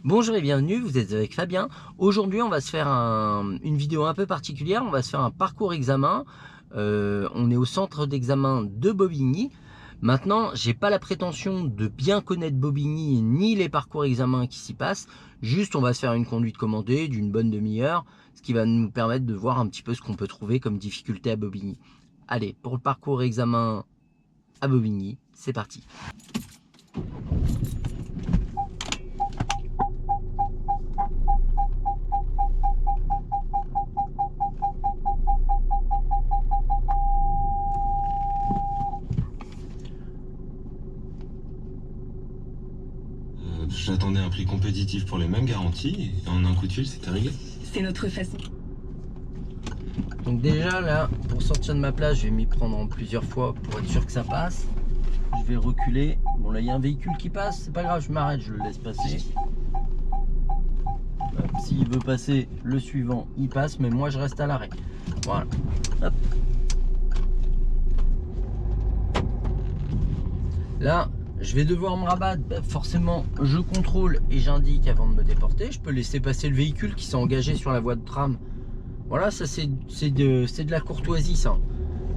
Bonjour et bienvenue, vous êtes avec Fabien. Aujourd'hui on va se faire une vidéo un peu particulière, on va se faire un parcours examen. On est au centre d'examen de Bobigny. Maintenant, j'ai pas la prétention de bien connaître Bobigny ni les parcours examens qui s'y passent. Juste on va se faire une conduite commandée d'une bonne demi-heure, ce qui va nous permettre de voir un petit peu ce qu'on peut trouver comme difficulté à Bobigny. Allez, pour le parcours examen à Bobigny, c'est parti. J'attendais un prix compétitif pour les mêmes garanties, et en un coup de fil, c'était réglé. C'est notre façon. Donc déjà là, pour sortir de ma place, je vais m'y prendre en plusieurs fois pour être sûr que ça passe. Je vais reculer. Bon là, il y a un véhicule qui passe, c'est pas grave, je m'arrête, je le laisse passer. S'il veut passer, le suivant, il passe, mais moi je reste à l'arrêt. Voilà. Hop. Là, je vais devoir me rabattre. Bah, forcément, je contrôle et j'indique avant de me déporter. Je peux laisser passer le véhicule qui s'est engagé sur la voie de tram. Voilà, ça c'est de la courtoisie ça.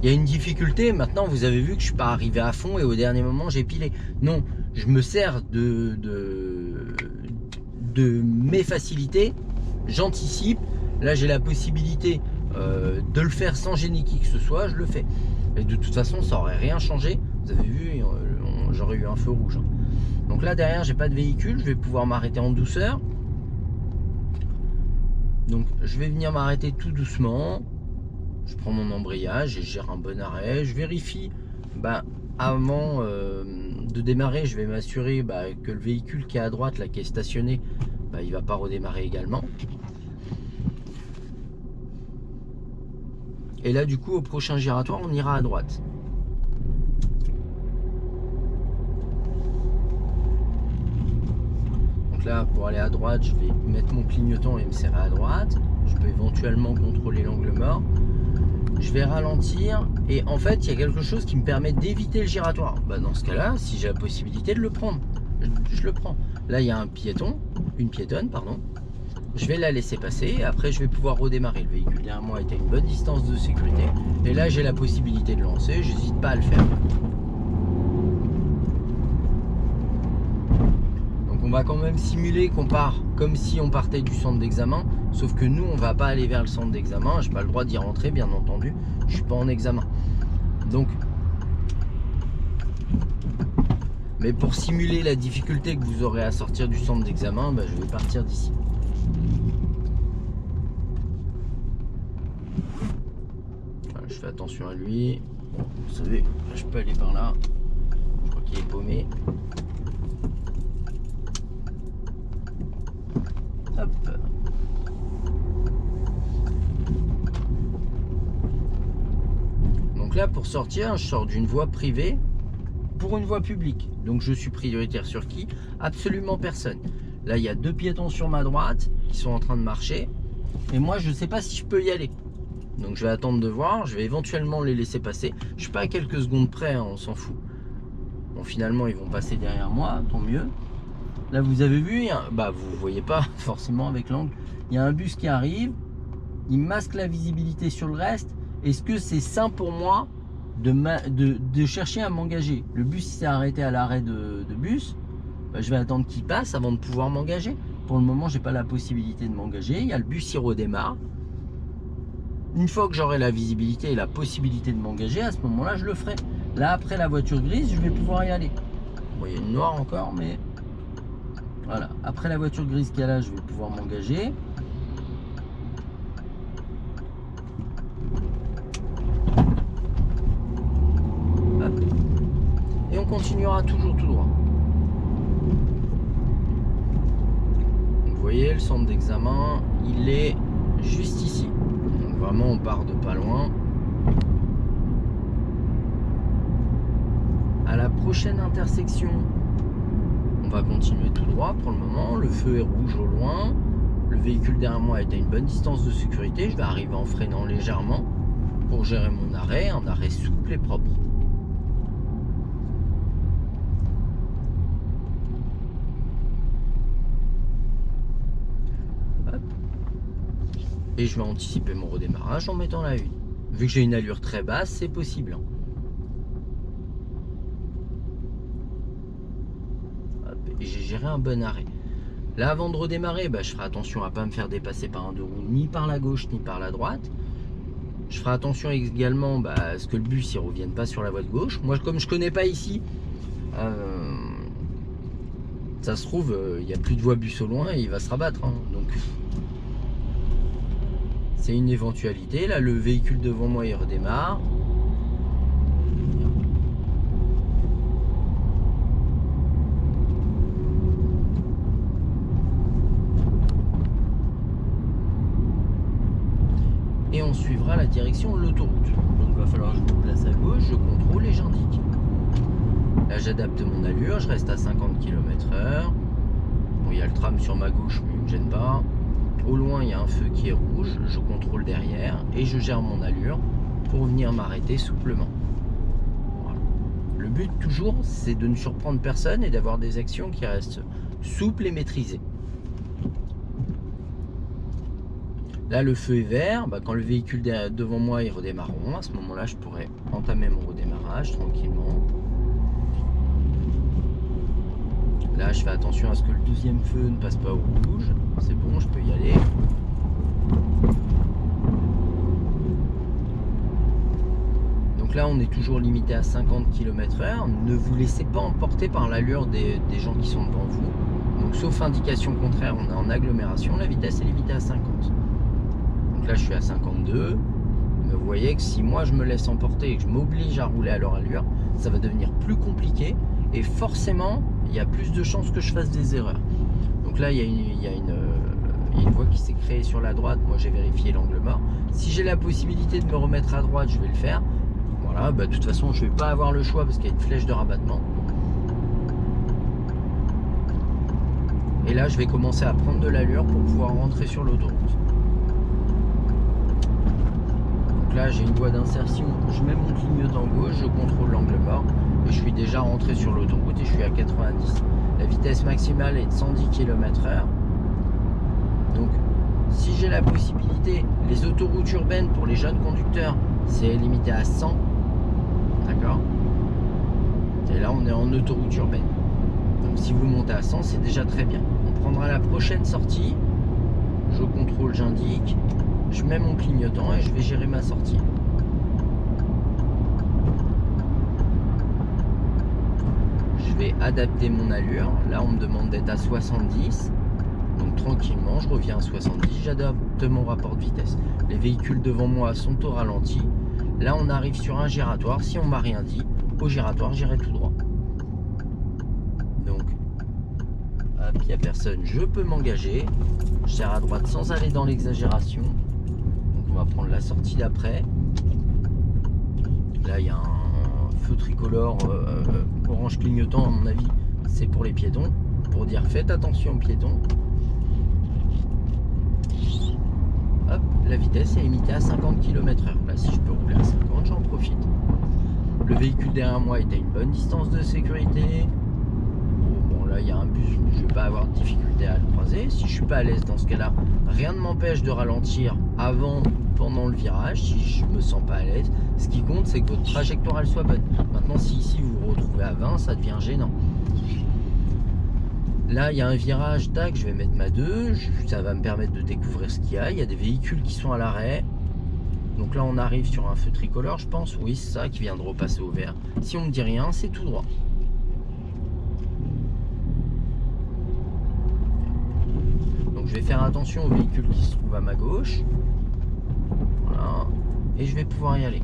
Il y a une difficulté, maintenant vous avez vu que je suis pas arrivé à fond et au dernier moment j'ai pilé. Non, je me sers de mes facilités, j'anticipe. Là j'ai la possibilité de le faire sans gêner qui que ce soit, je le fais. Et de toute façon ça aurait rien changé. Vous avez vu, j'aurais eu un feu rouge. Donc là derrière j'ai pas de véhicule, je vais pouvoir m'arrêter en douceur. Donc je vais venir m'arrêter tout doucement. Je prends mon embrayage et je gère un bon arrêt. Je vérifie avant de démarrer, je vais m'assurer que le véhicule qui est à droite là, qui est stationné, il va pas redémarrer également. Et là du coup au prochain giratoire on ira à droite. Donc là pour aller à droite je vais mettre mon clignotant et me serrer à droite. Je peux éventuellement contrôler l'angle mort. Je vais ralentir et en fait il y a quelque chose qui me permet d'éviter le giratoire. Dans ce cas là, si j'ai la possibilité de le prendre, je le prends. Là il y a un piéton, une piétonne pardon. Je vais la laisser passer et après je vais pouvoir redémarrer. Le véhicule derrière moi est à une bonne distance de sécurité et là j'ai la possibilité de lancer, j'hésite pas à le faire. Donc on va quand même simuler qu'on part comme si on partait du centre d'examen, sauf que nous on va pas aller vers le centre d'examen, j'ai pas le droit d'y rentrer bien entendu, je suis pas en examen. Donc, mais pour simuler la difficulté que vous aurez à sortir du centre d'examen, je vais partir d'ici. Voilà, je fais attention à lui. Bon, vous savez, je peux aller par là. Je crois qu'il est paumé. Hop. Donc là pour sortir, je sors d'une voie privée pour une voie publique. Donc je suis prioritaire sur qui? Absolument personne. Là il y a deux piétons sur ma droite qui sont en train de marcher. Et moi je ne sais pas si je peux y aller. Donc je vais attendre de voir, je vais éventuellement les laisser passer. Je suis pas à quelques secondes près, hein, on s'en fout. Bon finalement ils vont passer derrière moi, tant mieux. Là vous avez vu, vous voyez pas forcément avec l'angle. Il y a un bus qui arrive, il masque la visibilité sur le reste. Est-ce que c'est sain pour moi de chercher à m'engager? Le bus s'est arrêté à l'arrêt de bus, je vais attendre qu'il passe avant de pouvoir m'engager. Pour le moment j'ai pas la possibilité de m'engager. Il y a le bus, il redémarre. Une fois que j'aurai la visibilité et la possibilité de m'engager, à ce moment là je le ferai. Là après la voiture grise je vais pouvoir y aller. Bon, il y a une noire encore, mais voilà, après la voiture grise qu'il y a là, je vais pouvoir m'engager. Hop. Et on continuera toujours tout droit. Donc, vous voyez, le centre d'examen, il est juste ici. Donc vraiment, on part de pas loin. À la prochaine intersection, on va continuer tout droit pour le moment. Le feu est rouge au loin. Le véhicule derrière moi est à une bonne distance de sécurité. Je vais arriver en freinant légèrement pour gérer mon arrêt. Un arrêt souple et propre. Et je vais anticiper mon redémarrage en mettant la 1. Vu que j'ai une allure très basse, c'est possible. Hop, et j'ai géré un bon arrêt. Là, avant de redémarrer, je ferai attention à ne pas me faire dépasser par un deux roues, ni par la gauche, ni par la droite. Je ferai attention également à ce que le bus ne revienne pas sur la voie de gauche. Moi, comme je ne connais pas ici, ça se trouve, il n'y a plus de voie bus au loin et il va se rabattre. Donc, c'est une éventualité. Là, le véhicule devant moi, il redémarre. Et on suivra la direction de l'autoroute. Donc il va falloir que je me place à gauche, je contrôle et j'indique. Là j'adapte mon allure, je reste à 50 km/h. Bon, il y a le tram sur ma gauche, mais il ne me gêne pas. Au loin il y a un feu qui est rouge, je contrôle derrière et je gère mon allure pour venir m'arrêter souplement. Voilà. Le but toujours c'est de ne surprendre personne et d'avoir des actions qui restent souples et maîtrisées. Là, le feu est vert. Quand le véhicule devant moi il redémarre rond, à ce moment-là, je pourrais entamer mon redémarrage tranquillement. Là, je fais attention à ce que le deuxième feu ne passe pas au rouge. C'est bon, je peux y aller. Donc là, on est toujours limité à 50 km/h. Ne vous laissez pas emporter par l'allure des gens qui sont devant vous. Donc, sauf indication contraire, on est en agglomération. La vitesse est limitée à 50. Donc là je suis à 52, mais vous voyez que si moi je me laisse emporter et que je m'oblige à rouler à leur allure, ça va devenir plus compliqué et forcément il y a plus de chances que je fasse des erreurs. Donc là il y a une voie qui s'est créée sur la droite, moi j'ai vérifié l'angle mort. Si j'ai la possibilité de me remettre à droite, je vais le faire. Voilà, de toute façon je vais pas avoir le choix parce qu'il y a une flèche de rabattement. Et là je vais commencer à prendre de l'allure pour pouvoir rentrer sur l'autoroute. Là j'ai une voie d'insertion, je mets mon clignotant gauche, je contrôle l'angle mort et je suis déjà rentré sur l'autoroute et je suis à 90. La vitesse maximale est de 110 km/h. Donc si j'ai la possibilité, les autoroutes urbaines pour les jeunes conducteurs c'est limité à 100. D'accord. Et là on est en autoroute urbaine. Donc si vous montez à 100 c'est déjà très bien. On prendra la prochaine sortie, je contrôle, j'indique. Je mets mon clignotant et je vais gérer ma sortie. Je vais adapter mon allure. Là, on me demande d'être à 70. Donc, tranquillement, je reviens à 70. J'adapte mon rapport de vitesse. Les véhicules devant moi sont au ralenti. Là, on arrive sur un giratoire. Si on m'a rien dit, au giratoire, j'irai tout droit. Donc, hop, il n'y a personne. Je peux m'engager. Je serre à droite sans aller dans l'exagération. On va prendre la sortie d'après. Là il y a un feu tricolore orange clignotant, à mon avis c'est pour les piétons, pour dire faites attention aux piétons. Hop, la vitesse est limitée à 50 km/h. Là si je peux rouler à 50, j'en profite. Le véhicule derrière moi est à une bonne distance de sécurité. Bon là il y a un bus, je ne vais pas avoir de difficulté à le croiser. Si je suis pas à l'aise dans ce cas là, rien ne m'empêche de ralentir avant ou pendant le virage si je me sens pas à l'aise. Ce qui compte c'est que votre trajectoire elle soit bonne. Maintenant si ici vous vous retrouvez à 20, ça devient gênant. Là il y a un virage, tac, je vais mettre ma 2, ça va me permettre de découvrir ce qu'il y a. Il y a des véhicules qui sont à l'arrêt. Donc là on arrive sur un feu tricolore je pense, oui c'est ça, qui vient de repasser au vert. Si on me dit rien, c'est tout droit. Donc je vais faire attention aux véhicules qui se trouvent à ma gauche. Voilà. Et je vais pouvoir y aller.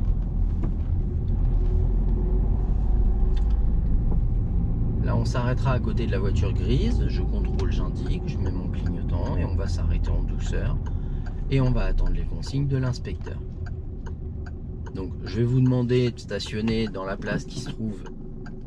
Là on s'arrêtera à côté de la voiture grise, je contrôle, j'indique, je mets mon clignotant et on va s'arrêter en douceur. Et on va attendre les consignes de l'inspecteur. Donc je vais vous demander de stationner dans la place qui se trouve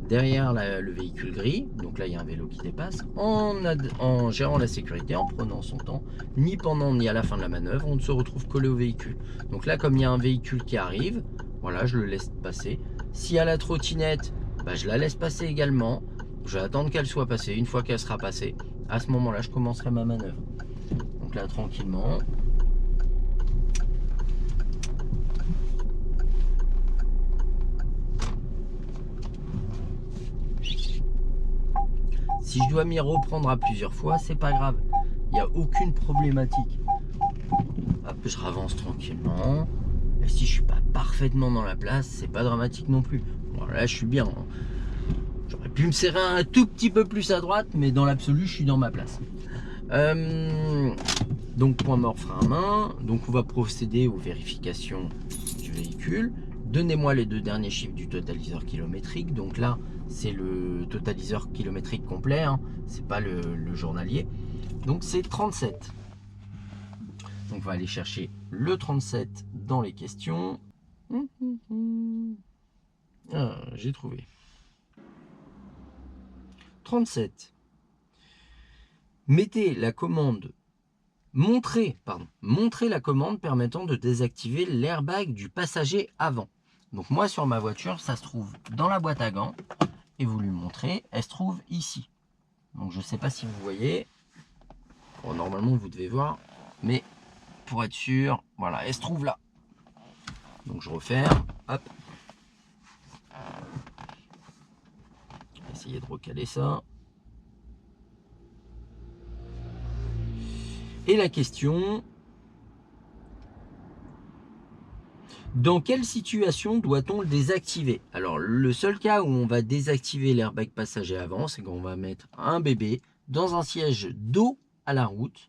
derrière le véhicule gris. Donc là il y a un vélo qui dépasse. En gérant la sécurité, en prenant son temps, ni pendant ni à la fin de la manœuvre, on ne se retrouve collé au véhicule. Donc là comme il y a un véhicule qui arrive, voilà, je le laisse passer. S'il y a la trottinette, je la laisse passer également. Je vais attendre qu'elle soit passée. Une fois qu'elle sera passée, à ce moment là je commencerai ma manœuvre. Donc là tranquillement, Si je dois m'y reprendre à plusieurs fois, c'est pas grave. Il n'y a aucune problématique. Hop, je avance tranquillement. Et si je suis pas parfaitement dans la place, c'est pas dramatique non plus. Bon, là, je suis bien. Hein. J'aurais pu me serrer un tout petit peu plus à droite, mais dans l'absolu, je suis dans ma place. Donc, point mort, frein à main. Donc, on va procéder aux vérifications du véhicule. Donnez-moi les 2 derniers chiffres du totaliseur kilométrique. Donc là, c'est le totaliseur kilométrique complet, hein. C'est pas le journalier. Donc, c'est 37. Donc, on va aller chercher le 37 dans les questions. Ah, j'ai trouvé. 37. Mettez la commande, montrez la commande permettant de désactiver l'airbag du passager avant. Donc moi sur ma voiture, ça se trouve dans la boîte à gants. Et vous lui montrez, elle se trouve ici. Donc je ne sais pas si vous voyez. Bon, normalement vous devez voir. Mais pour être sûr, voilà, elle se trouve là. Donc je referme. Hop. Essayer de recaler ça. Et la question, dans quelle situation doit-on le désactiver? Alors, le seul cas où on va désactiver l'airbag passager avant, c'est qu'on va mettre un bébé dans un siège dos à la route,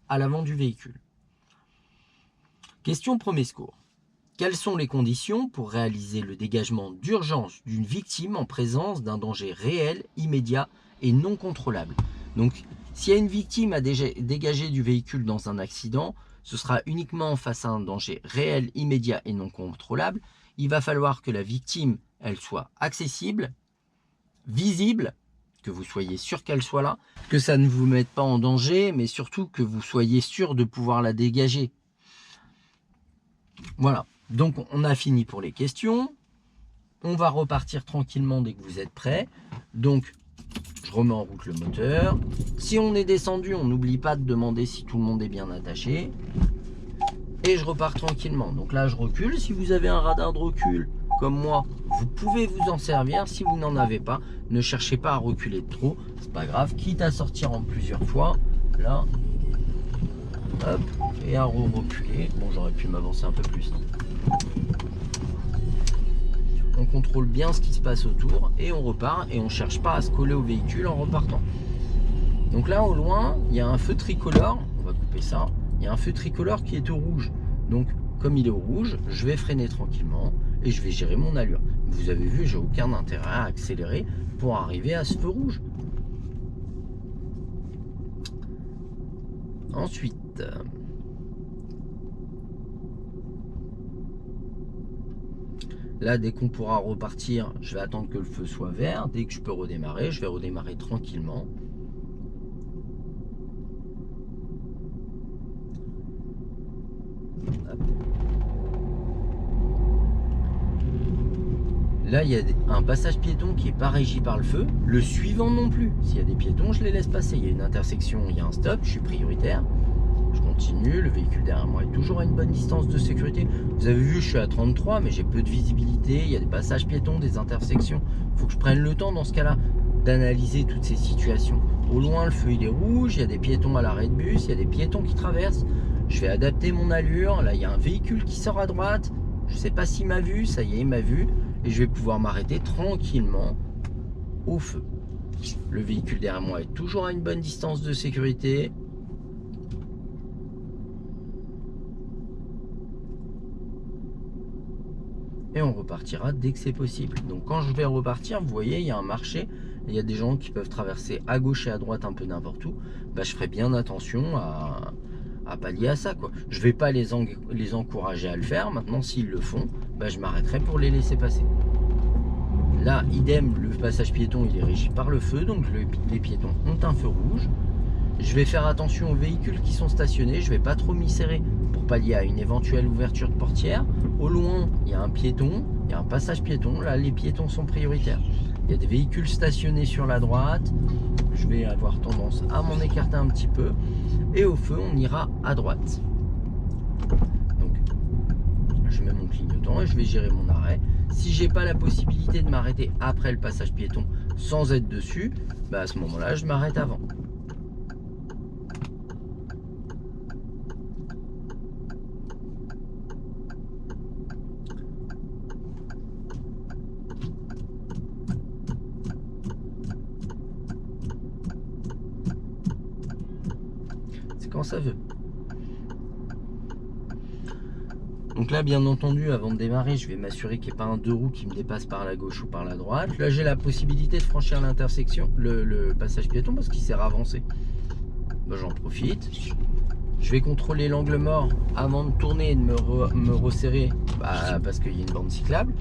à l'avant du véhicule. Question premier secours. Quelles sont les conditions pour réaliser le dégagement d'urgence d'une victime en présence d'un danger réel, immédiat et non contrôlable? Donc, s'il y a une victime à dégager du véhicule dans un accident, ce sera uniquement face à un danger réel, immédiat et non contrôlable. Il va falloir que la victime, elle soit accessible, visible, que vous soyez sûr qu'elle soit là, que ça ne vous mette pas en danger, mais surtout que vous soyez sûr de pouvoir la dégager. Voilà, donc on a fini pour les questions. On va repartir tranquillement dès que vous êtes prêts. Donc, je remets en route le moteur. Si on est descendu, on n'oublie pas de demander si tout le monde est bien attaché. Et je repars tranquillement. Donc là, je recule. Si vous avez un radar de recul comme moi, vous pouvez vous en servir. Si vous n'en avez pas, ne cherchez pas à reculer de trop. C'est pas grave. Quitte à sortir en plusieurs fois. Là, hop, et à reculer. Bon, j'aurais pu m'avancer un peu plus. On contrôle bien ce qui se passe autour et on repart et on ne cherche pas à se coller au véhicule en repartant. Donc là au loin il y a un feu tricolore, on va couper ça, il y a un feu tricolore qui est au rouge. Donc comme il est au rouge, je vais freiner tranquillement et je vais gérer mon allure. Vous avez vu, j'ai aucun intérêt à accélérer pour arriver à ce feu rouge. Ensuite, là, dès qu'on pourra repartir, je vais attendre que le feu soit vert. Dès que je peux redémarrer, je vais redémarrer tranquillement. Hop. Là, il y a un passage piéton qui n'est pas régi par le feu. Le suivant non plus. S'il y a des piétons, je les laisse passer. Il y a une intersection, il y a un stop, je suis prioritaire. Je continue, le véhicule derrière moi est toujours à une bonne distance de sécurité. Vous avez vu, je suis à 33, mais j'ai peu de visibilité. Il y a des passages piétons, des intersections. Il faut que je prenne le temps dans ce cas-là d'analyser toutes ces situations. Au loin, le feu il est rouge, il y a des piétons à l'arrêt de bus, il y a des piétons qui traversent. Je vais adapter mon allure. Là, il y a un véhicule qui sort à droite. Je ne sais pas s'il m'a vu, ça y est, il m'a vu. Et je vais pouvoir m'arrêter tranquillement au feu. Le véhicule derrière moi est toujours à une bonne distance de sécurité. Et on repartira dès que c'est possible. Donc quand je vais repartir, vous voyez, il y a un marché. Il y a des gens qui peuvent traverser à gauche et à droite un peu n'importe où. Bah, je ferai bien attention à pallier à ça, quoi. Je vais pas les encourager à le faire. Maintenant, s'ils le font, bah, je m'arrêterai pour les laisser passer. Là, idem, le passage piéton, il est régi par le feu. Donc les piétons ont un feu rouge. Je vais faire attention aux véhicules qui sont stationnés. Je vais pas trop m'y serrer pour pallier à une éventuelle ouverture de portière. Au loin, il y a un piéton, il y a un passage piéton. Là, les piétons sont prioritaires. Il y a des véhicules stationnés sur la droite. Je vais avoir tendance à m'en écarter un petit peu. Et au feu, on ira à droite. Donc, je mets mon clignotant et je vais gérer mon arrêt. Si j'ai pas la possibilité de m'arrêter après le passage piéton sans être dessus, bah à ce moment-là, je m'arrête avant. C'est quand ça veut. Donc là, bien entendu, avant de démarrer, je vais m'assurer qu'il n'y ait pas un deux roues qui me dépasse par la gauche ou par la droite. Là, j'ai la possibilité de franchir l'intersection, le passage piéton, parce qu'il s'est avancé. Ben, j'en profite. Je vais contrôler l'angle mort avant de tourner et de me resserrer, parce qu'il y a une bande cyclable.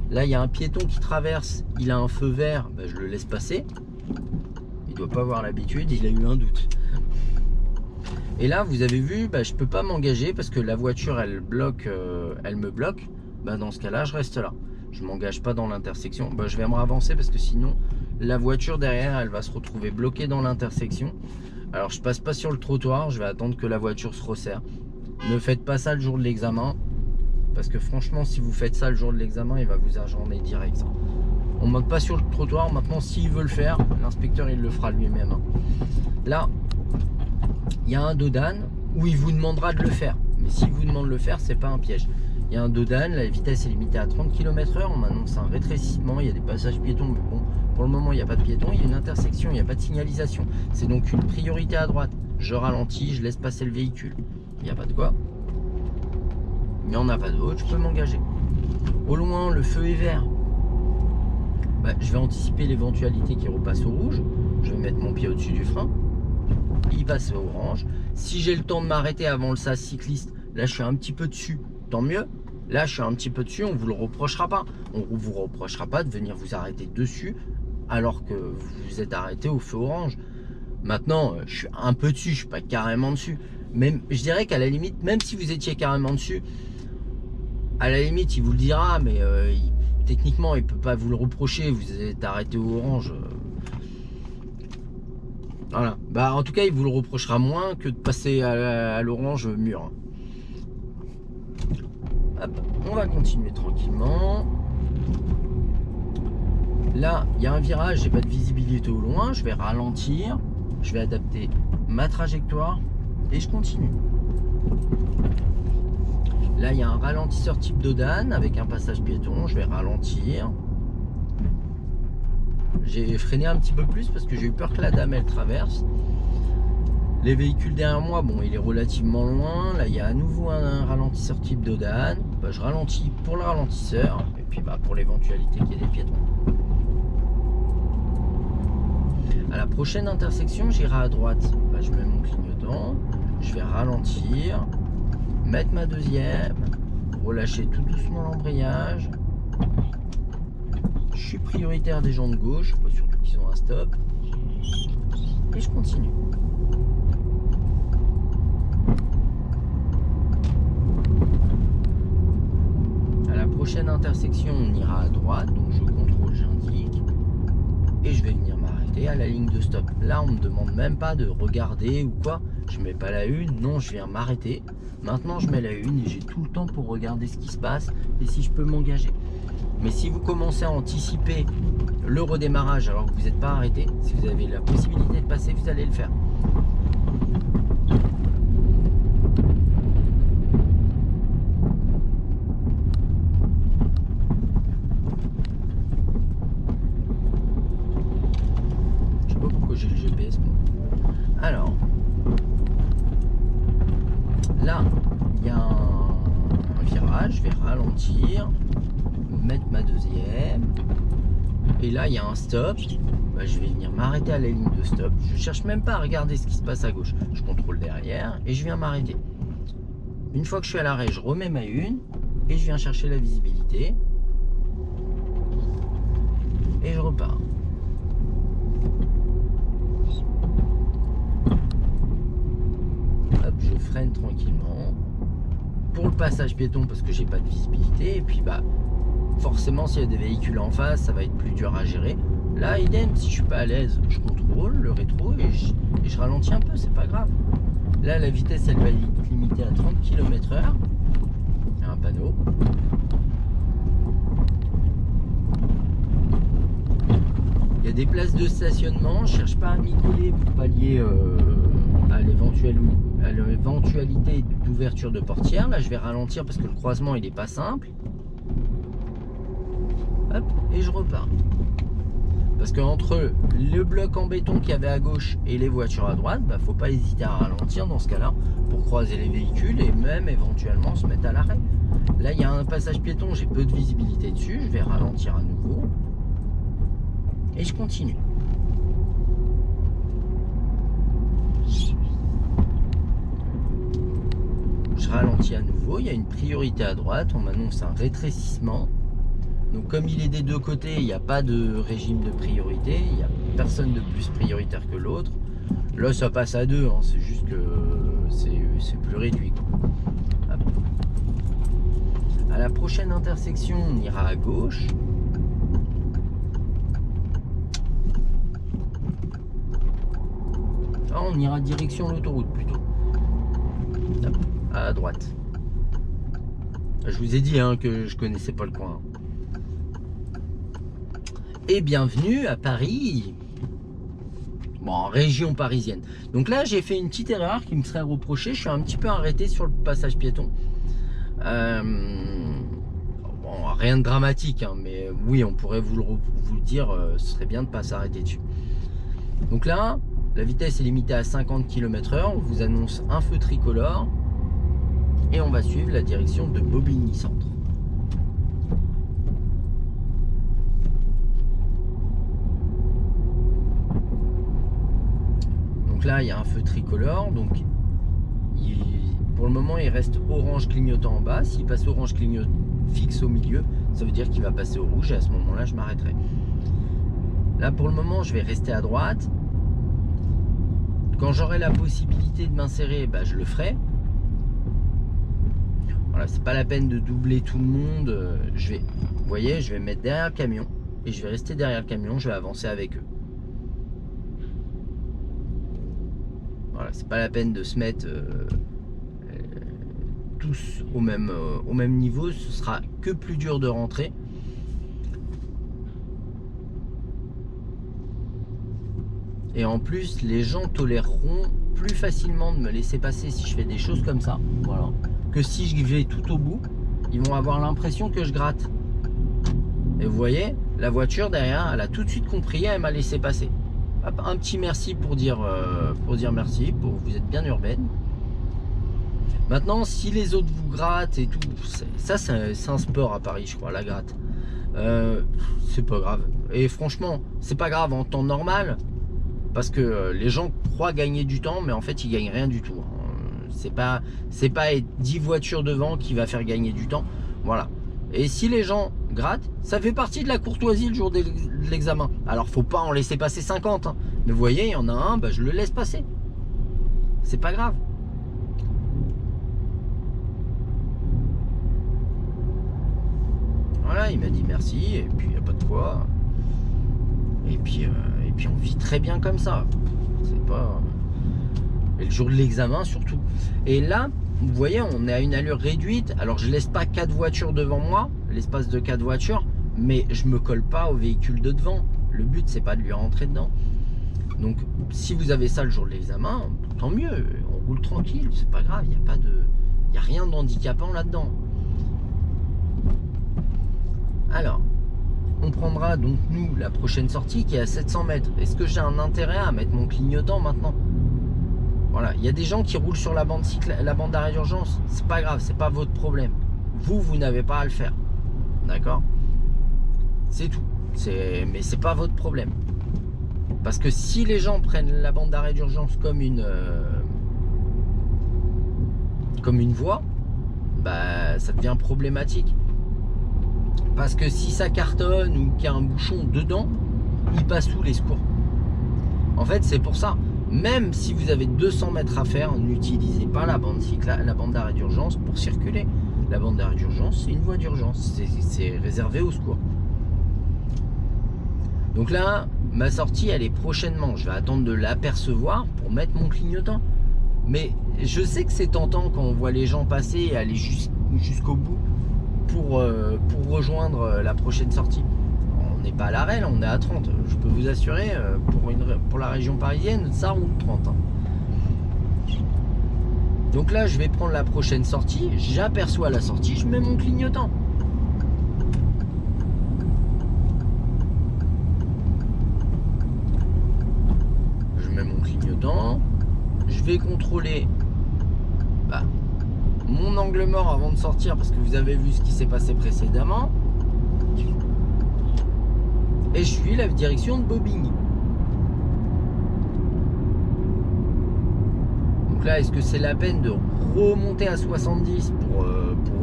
Là, il y a un piéton qui traverse, il a un feu vert, ben, je le laisse passer. Il ne doit pas avoir l'habitude, il a eu un doute. Et là, vous avez vu, je ne peux pas m'engager parce que la voiture, elle me bloque. Dans ce cas-là, je reste là. Je ne m'engage pas dans l'intersection. Je vais me avancer parce que sinon, la voiture derrière, elle va se retrouver bloquée dans l'intersection. Alors, je passe pas sur le trottoir. Je vais attendre que la voiture se resserre. Ne faites pas ça le jour de l'examen. Parce que franchement, si vous faites ça le jour de l'examen, il va vous ajourner direct. On ne monte pas sur le trottoir. Maintenant, s'il veut le faire, l'inspecteur, il le fera lui-même. Là, il y a un dos d'âne où il vous demandera de le faire. Mais s'il vous demande de le faire, c'est pas un piège. Il y a un dos d'âne, la vitesse est limitée à 30 km/h. On m'annonce un rétrécissement, il y a des passages piétons, mais bon, pour le moment, il n'y a pas de piétons. Il y a une intersection, il n'y a pas de signalisation. C'est donc une priorité à droite. Je ralentis, je laisse passer le véhicule. Il n'y a pas de quoi. Il n'y en a pas d'autre, je peux m'engager. Au loin, le feu est vert. Je vais anticiper l'éventualité qu'il repasse au rouge. Je vais mettre mon pied au-dessus du frein. Il passe au orange. Si j'ai le temps de m'arrêter avant le sas cycliste, là je suis un petit peu dessus, tant mieux. Là je suis un petit peu dessus, on vous le reprochera pas. On vous reprochera pas de venir vous arrêter dessus alors que vous vous êtes arrêté au feu orange. Maintenant, je suis un peu dessus, je suis pas carrément dessus. Même, je dirais qu'à la limite, même si vous étiez carrément dessus, à la limite il vous le dira, mais techniquement il peut pas vous le reprocher. Vous êtes arrêté au orange. Voilà. En tout cas, il vous le reprochera moins que de passer à l'orange mûr. Hop, on va continuer tranquillement. Là, il y a un virage, j'ai pas de visibilité au loin. Je vais ralentir. Je vais adapter ma trajectoire et je continue. Là, il y a un ralentisseur type dos d'âne avec un passage piéton. Je vais ralentir. J'ai freiné un petit peu plus parce que j'ai eu peur que la dame elle traverse. Les véhicules derrière moi, bon, il est relativement loin. Là, il y a à nouveau un ralentisseur type dos d'âne. Je ralentis pour le ralentisseur et puis pour l'éventualité qu'il y ait des piétons. À la prochaine intersection, j'irai à droite. Je mets mon clignotant, je vais ralentir, mettre ma deuxième, relâcher tout doucement l'embrayage. Je suis prioritaire des gens de gauche, surtout qu'ils ont un stop. Et je continue. À la prochaine intersection, on ira à droite. Donc je contrôle, j'indique. Et je vais venir m'arrêter à la ligne de stop. Là, on ne me demande même pas de regarder ou quoi. Je mets pas la une. Non, je viens m'arrêter. Maintenant, je mets la une et j'ai tout le temps pour regarder ce qui se passe et si je peux m'engager. Mais si vous commencez à anticiper le redémarrage alors que vous n'êtes pas arrêté, si vous avez la possibilité de passer, vous allez le faire. Je sais pas pourquoi j'ai le GPS moi. Alors, là, il y a un virage, je vais ralentir. Mettre ma deuxième et là il y a un stop. Je vais venir m'arrêter à la ligne de stop. Je cherche même pas à regarder ce qui se passe à gauche, je contrôle derrière et je viens m'arrêter. Une fois que je suis à l'arrêt, je remets ma une et je viens chercher la visibilité et je repars. Hop, je freine tranquillement pour le passage piéton parce que j'ai pas de visibilité et puis forcément s'il y a des véhicules en face ça va être plus dur à gérer. Là idem, si je suis pas à l'aise je contrôle le rétro et je ralentis un peu, c'est pas grave. Là la vitesse elle va être limitée à 30 km/h. Il y a un panneau. Il y a des places de stationnement. Je cherche pas à m'y coller pour pallier à l'éventualité d'ouverture de portière. Là, je vais ralentir parce que le croisement, il n'est pas simple. Hop, et je repars. Parce que entre le bloc en béton qu'il y avait à gauche et les voitures à droite, bah, faut pas hésiter à ralentir dans ce cas-là pour croiser les véhicules et même éventuellement se mettre à l'arrêt. Là, il y a un passage piéton, j'ai peu de visibilité dessus. Je vais ralentir à nouveau. Et je continue. Je ralentis à nouveau. Il y a une priorité à droite. On m'annonce un rétrécissement. Donc comme il est des deux côtés, il n'y a pas de régime de priorité. Il n'y a personne de plus prioritaire que l'autre. Là, ça passe à deux. Hein. C'est juste que c'est plus réduit, quoi. Hop. À la prochaine intersection, on ira à gauche. Ah, on ira direction l'autoroute plutôt. Hop, à droite. Je vous ai dit hein, que je connaissais pas le coin. Et bienvenue à Paris. Bon, en région parisienne. Donc là, j'ai fait une petite erreur qui me serait reprochée. Je suis un petit peu arrêté sur le passage piéton. Bon, rien de dramatique, hein, mais oui, on pourrait vous le dire, ce serait bien de ne pas s'arrêter dessus. Donc là, la vitesse est limitée à 50 km/h. On vous annonce un feu tricolore. Et on va suivre la direction de Bobigny Centre. Donc là, il y a un feu tricolore. Donc, pour le moment, il reste orange clignotant en bas. S'il passe orange clignotant fixe au milieu, ça veut dire qu'il va passer au rouge. Et à ce moment-là, je m'arrêterai. Là, pour le moment, je vais rester à droite. Quand j'aurai la possibilité de m'insérer, bah, je le ferai. Voilà, c'est pas la peine de doubler tout le monde. Vous voyez, je vais me mettre derrière le camion et je vais rester derrière le camion. Je vais avancer avec eux. Voilà, c'est pas la peine de se mettre tous au même niveau. Ce sera que plus dur de rentrer. Et en plus, les gens toléreront plus facilement de me laisser passer si je fais des choses comme ça. Voilà. Que si je vais tout au bout, ils vont avoir l'impression que je gratte. Et vous voyez, la voiture derrière, elle a tout de suite compris, elle m'a laissé passer. Hop, un petit merci pour dire merci, vous êtes bien urbaine. Maintenant, si les autres vous grattent et tout, ça c'est un sport à Paris, je crois, la gratte. C'est pas grave. Et franchement, c'est pas grave en temps normal, parce que les gens croient gagner du temps, mais en fait, ils gagnent rien du tout. C'est pas 10 voitures devant qui va faire gagner du temps. Voilà. Et si les gens grattent, ça fait partie de la courtoisie le jour de l'examen. Alors faut pas en laisser passer 50. Hein. Mais vous voyez, il y en a un, bah, je le laisse passer. C'est pas grave. Voilà, il m'a dit merci, et puis il n'y a pas de quoi. Et puis on vit très bien comme ça. C'est pas... Et le jour de l'examen surtout. Et là, vous voyez, on est à une allure réduite. Alors je laisse pas 4 voitures devant moi, l'espace de 4 voitures, mais je me colle pas au véhicule de devant. Le but, c'est pas de lui rentrer dedans. Donc si vous avez ça le jour de l'examen, tant mieux, on roule tranquille, c'est pas grave, il n'y a rien d'handicapant là-dedans. Alors, on prendra donc nous la prochaine sortie qui est à 700 mètres. Est-ce que j'ai un intérêt à mettre mon clignotant maintenant? Voilà, il y a des gens qui roulent sur la bande d'arrêt d'urgence. C'est pas grave, c'est pas votre problème. Vous n'avez pas à le faire. D'accord? C'est tout. Mais c'est pas votre problème. Parce que si les gens prennent la bande d'arrêt d'urgence comme une voie, bah ça devient problématique. Parce que si ça cartonne ou qu'il y a un bouchon dedans, il passe où les secours? En fait, c'est pour ça. Même si vous avez 200 mètres à faire, n'utilisez pas la bande d'arrêt d'urgence pour circuler. La bande d'arrêt d'urgence, c'est une voie d'urgence. C'est réservé au secours. Donc là, ma sortie, elle est prochainement. Je vais attendre de l'apercevoir pour mettre mon clignotant. Mais je sais que c'est tentant quand on voit les gens passer et aller jusqu'au bout pour rejoindre la prochaine sortie. n'est pas à l'arrêt, là, on est à 30. Je peux vous assurer, pour la région parisienne, ça roule 30. Hein. Donc là, je vais prendre la prochaine sortie. J'aperçois la sortie, je mets mon clignotant. Je mets mon clignotant. Je vais contrôler mon angle mort avant de sortir parce que vous avez vu ce qui s'est passé précédemment. Et je suis la direction de Bobigny. Donc là, est-ce que c'est la peine de remonter à 70 pour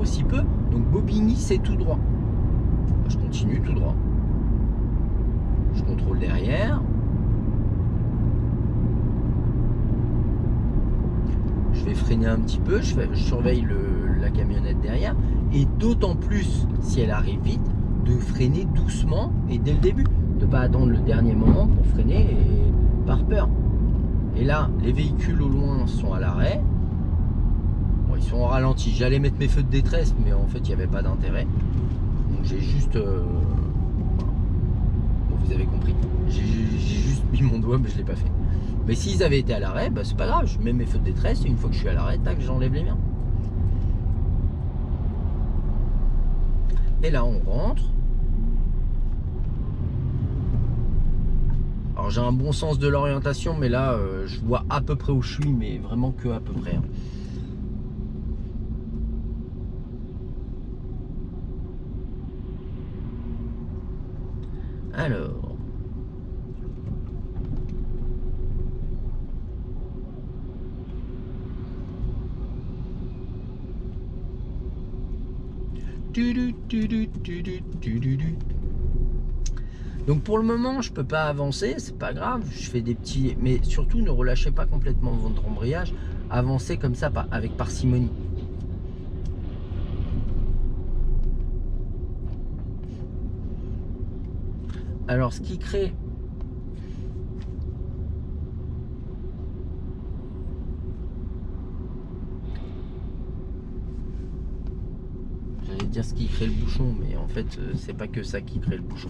aussi peu? Donc Bobigny, c'est tout droit. Je continue tout droit. Je contrôle derrière. Je vais freiner un petit peu, je surveille la camionnette derrière. Et d'autant plus, si elle arrive vite, de freiner doucement et dès le début. De ne pas attendre le dernier moment pour freiner et par peur. Et là, les véhicules au loin sont à l'arrêt. Bon, ils sont en ralenti. J'allais mettre mes feux de détresse, mais en fait, il n'y avait pas d'intérêt. Donc j'ai juste... Bon, vous avez compris. J'ai juste mis mon doigt, mais je ne l'ai pas fait. Mais s'ils avaient été à l'arrêt, c'est pas grave. Je mets mes feux de détresse et une fois que je suis à l'arrêt, tac, j'enlève les miens. Et là, on rentre. Alors j'ai un bon sens de l'orientation, mais là je vois à peu près où je suis, mais vraiment que à peu près. Hein. Alors. Donc pour le moment je peux pas avancer, c'est pas grave, je fais des petits, mais surtout ne relâchez pas complètement votre embrayage, avancez comme ça avec parcimonie. Alors ce qui crée dire ce qui crée le bouchon, mais en fait c'est pas que ça qui crée le bouchon,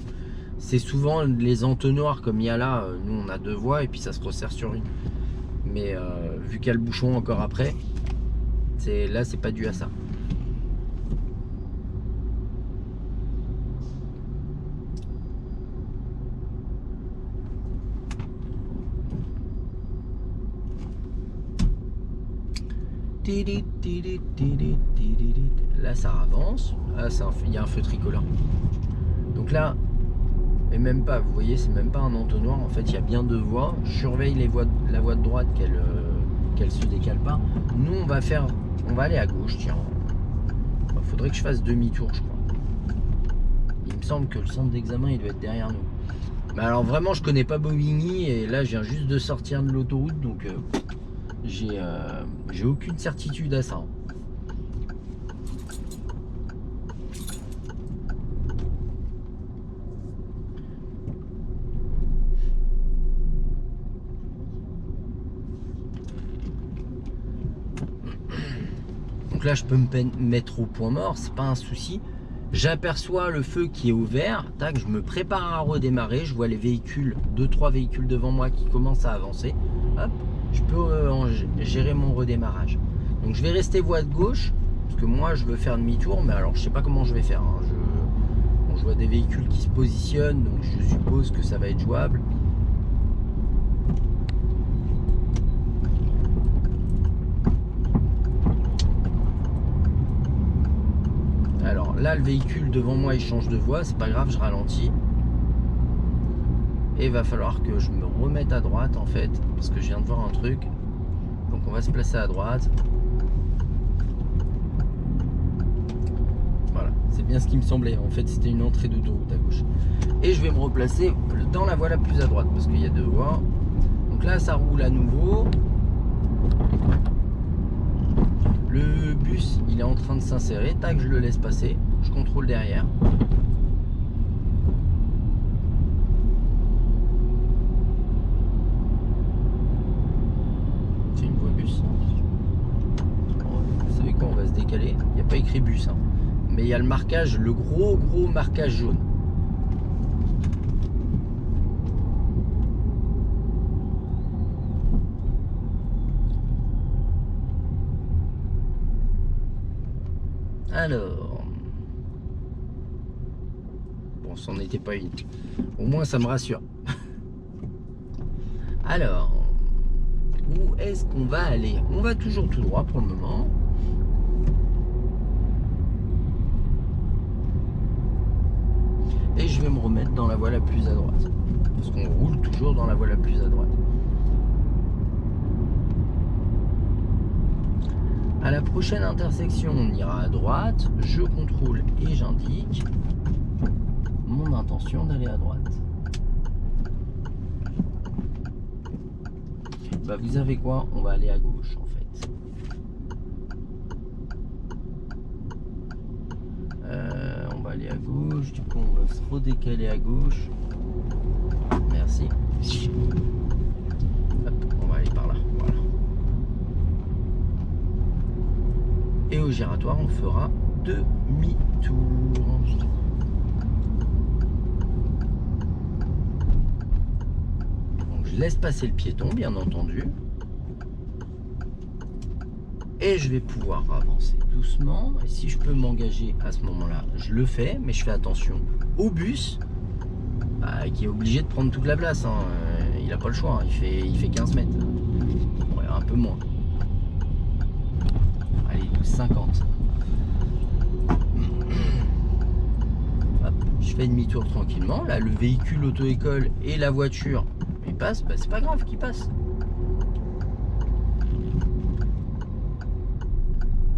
c'est souvent les entonnoirs comme il y a là. Nous on a 2 voies et puis ça se resserre sur une, mais vu qu'il y a le bouchon encore après, là c'est pas dû à ça. Là ça avance, là il y a un feu tricolore. Donc là, et même pas, vous voyez, c'est même pas un entonnoir, en fait il y a bien 2 voies. Je surveille la voie de droite qu'elle se décale pas. Nous on va aller à gauche, tiens. Faudrait que je fasse demi-tour, je crois. Il me semble que le centre d'examen il doit être derrière nous. Mais alors vraiment je connais pas Bobigny et là je viens juste de sortir de l'autoroute, donc j'ai aucune certitude à ça. Donc là je peux me mettre au point mort, c'est pas un souci. J'aperçois le feu qui est au vert, tac, je me prépare à redémarrer, je vois les véhicules, 2-3 véhicules devant moi qui commencent à avancer. Hop, je peux gérer mon redémarrage. Donc je vais rester voie de gauche, parce que moi je veux faire demi-tour, mais alors je sais pas comment je vais faire. Hein. Bon, je vois des véhicules qui se positionnent, donc je suppose que ça va être jouable. Alors là le véhicule devant moi il change de voie, c'est pas grave, je ralentis. Et il va falloir que je me remette à droite en fait, parce que je viens de voir un truc. Donc on va se placer à droite. Voilà, c'est bien ce qui me semblait. En fait c'était une entrée d'autoroute à gauche. Et je vais me replacer dans la voie la plus à droite, parce qu'il y a 2 voies. Donc là ça roule à nouveau. Le bus il est en train de s'insérer, tac, je le laisse passer, je contrôle derrière. C'est une voie bus. Vous savez quoi, on va se décaler. Il n'y a pas écrit bus, hein. Mais il y a le marquage, le gros marquage jaune. Alors, bon, c'en était pas une. Au moins, ça me rassure. Alors, où est-ce qu'on va aller? On va toujours tout droit pour le moment. Et je vais me remettre dans la voie la plus à droite. Parce qu'on roule toujours dans la voie la plus à droite. À la prochaine intersection, on ira à droite. Je contrôle et j'indique mon intention d'aller à droite. Bah, vous savez quoi? On va aller à gauche en fait. On va aller à gauche. Du coup, on va se redécaler à gauche. Merci. Hop, on va aller par là. Voilà. Et au giratoire, on fera demi-tour. Donc je laisse passer le piéton, bien entendu. Et je vais pouvoir avancer doucement. Et si je peux m'engager à ce moment-là, je le fais. Mais je fais attention au bus, qui est obligé de prendre toute la place. Hein. Il n'a pas le choix. Hein. Il fait 15 mètres. Ouais, un peu moins. Allez, 12,50. Hop, je fais demi-tour tranquillement. Là, le véhicule auto-école et la voiture, ils passent. Bah, c'est pas grave qu'ils passent.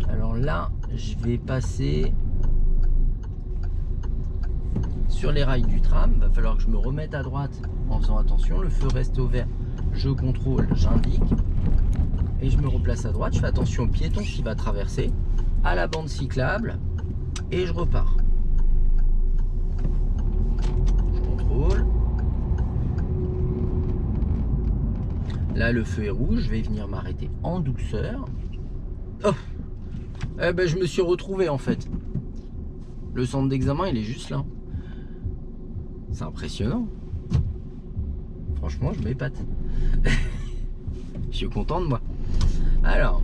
Alors là, je vais passer sur les rails du tram. Va falloir que je me remette à droite en faisant attention. Le feu reste au vert. Je contrôle, j'indique. Et je me replace à droite. Je fais attention au piéton qui va traverser, à la bande cyclable. Et je repars. Je contrôle. Là, le feu est rouge. Je vais venir m'arrêter en douceur. Oh! Eh ben, je me suis retrouvé en fait. Le centre d'examen, il est juste là. C'est impressionnant. Franchement, je m'épate. Je suis content de moi. Alors,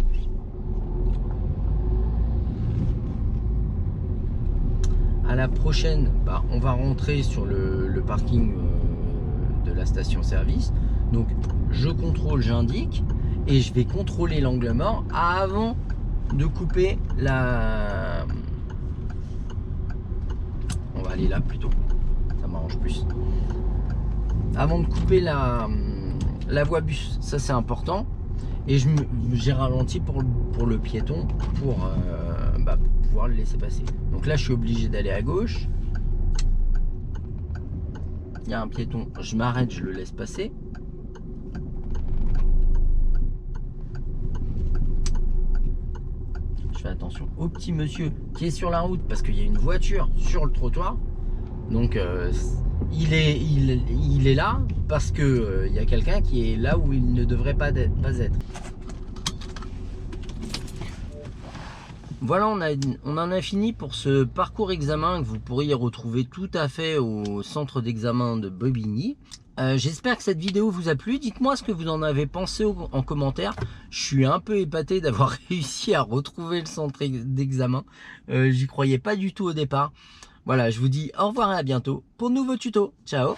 à la prochaine, bah, on va rentrer sur le parking de la station-service. Donc, je contrôle, j'indique, et je vais contrôler l'angle mort avant de couper la... On va aller là plutôt. Ça m'arrange plus. Avant de couper la voie bus, ça c'est important. Et j'ai ralenti pour le piéton pour pouvoir le laisser passer. Donc là, je suis obligé d'aller à gauche. Il y a un piéton, je m'arrête, je le laisse passer. Je fais attention au petit monsieur qui est sur la route parce qu'il y a une voiture sur le trottoir. Donc il est là parce que il y a quelqu'un qui est là où il ne devrait pas être. Voilà, on en a fini pour ce parcours examen que vous pourriez retrouver tout à fait au centre d'examen de Bobigny. J'espère que cette vidéo vous a plu. Dites-moi ce que vous en avez pensé en commentaire. Je suis un peu épaté d'avoir réussi à retrouver le centre d'examen. J'y croyais pas du tout au départ. Voilà, je vous dis au revoir et à bientôt pour de nouveaux tutos. Ciao!